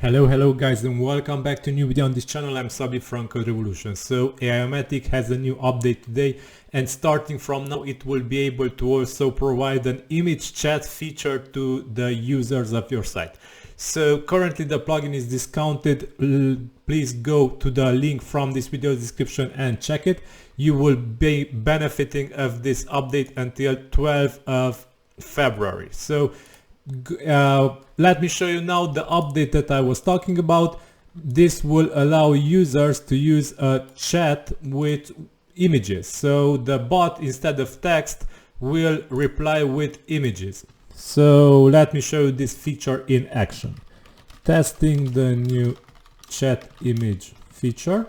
Hello guys, and welcome back to a new video on this channel. I'm Sabi from Code Revolution. So Aimogen has a new update today, and starting from now it will be able to also provide an image chat feature to the users of your site. So currently the plugin is discounted. Please go to the link from this video description and check it. You will be benefiting of this update until 12th of February. So let me show you now the update that I was talking about. This will allow users to use a chat with images. So the bot, instead of text, will reply with images. So let me show you this feature in action. Testing the new chat image feature.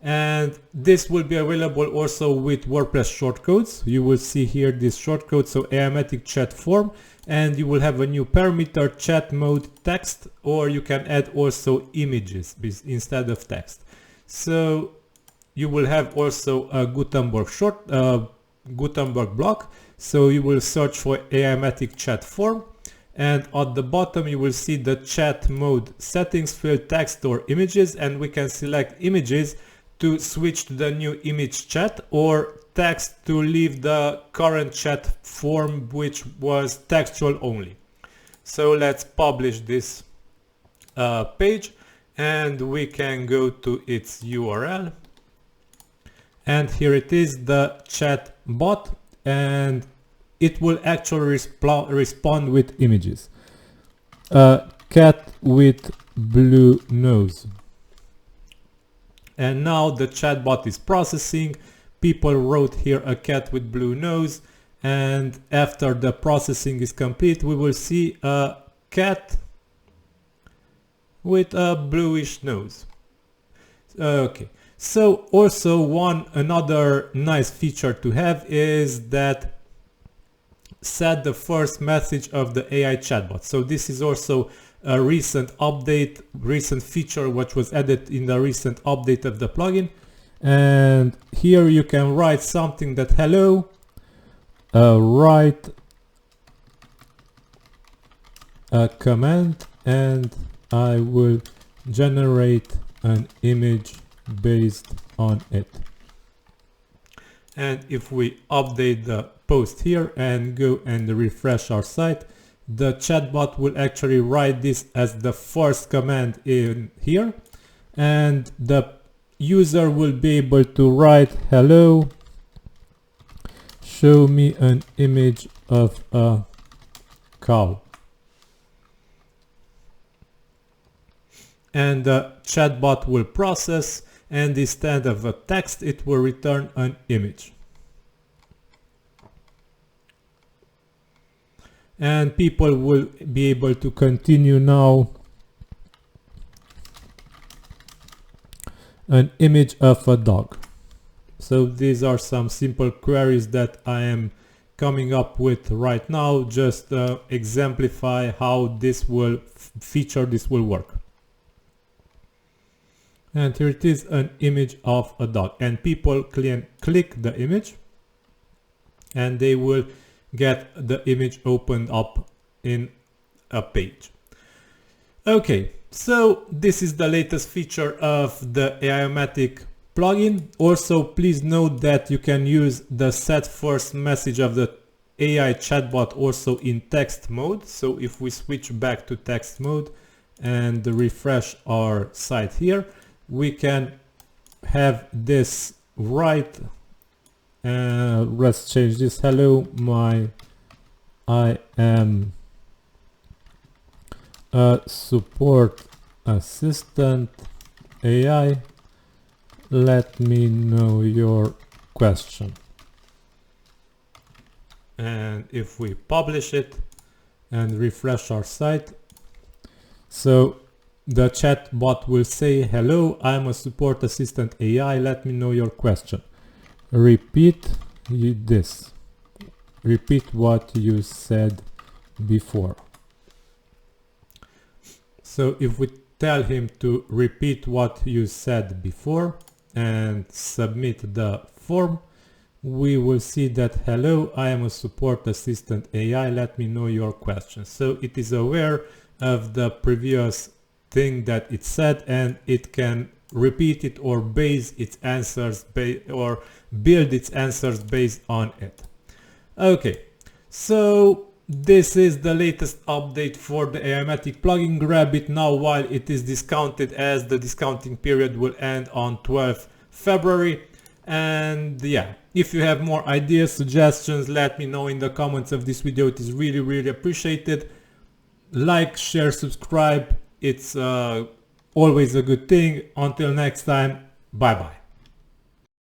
And this will be available also with WordPress shortcodes. You will see here this shortcode, so Aimogen chat form, and you will have a new parameter chat mode text, or you can add also images instead of text. So you will have also a Gutenberg block. So you will search for Aimogen chat form, and at the bottom you will see the chat mode settings field, text or images, and we can select images to switch to the new image chat, or text to leave the current chat form, which was textual only. So let's publish this page, and we can go to its URL, and here it is, the chat bot, and it will actually respond with images. Cat with blue nose. And now the chatbot is processing. People wrote here a cat with blue nose, and after the processing is complete, we will see a cat with a bluish nose. Okay, so also another nice feature to have is that set the first message of the AI chatbot. So this is also a recent feature which was added in the recent update of the plugin. And here you can write something that hello, write a command and I will generate an image based on it. And if we update the post here and go and refresh our site, the chatbot will actually write this as the first command in here, and the user will be able to write hello, show me an image of a cow, and the chatbot will process, and instead of a text it will return an image. And people will be able to continue now an image of a dog. So these are some simple queries that I am coming up with right now, just to exemplify how this will work. And here it is, an image of a dog, and people can click the image and they will get the image opened up in a page. Okay, so this is the latest feature of the Aimogen plugin. Also, please note that you can use the set first message of the AI chatbot also in text mode. So if we switch back to text mode and refresh our site here, we can have this right. Let's change this. Hello, I am a support assistant AI. Let me know your question. And if we publish it and refresh our site, so the chatbot will say, hello, I'm a support assistant AI. Let me know your question. Repeat this. Repeat what you said before. So if we tell him to repeat what you said before and submit the form, we will see that hello, I am a support assistant AI. Let me know your question. So it is aware of the previous thing that it said, and it can repeat it or base its answers or build its answers based on it. Okay, so this is the latest update for the Aimogen plugin. Grab it now while it is discounted, as the discounting period will end on 12th February. And yeah, if you have more ideas, suggestions, let me know in the comments of this video. It is really appreciated. Like, share, subscribe. It's always a good thing. Until next time, bye bye.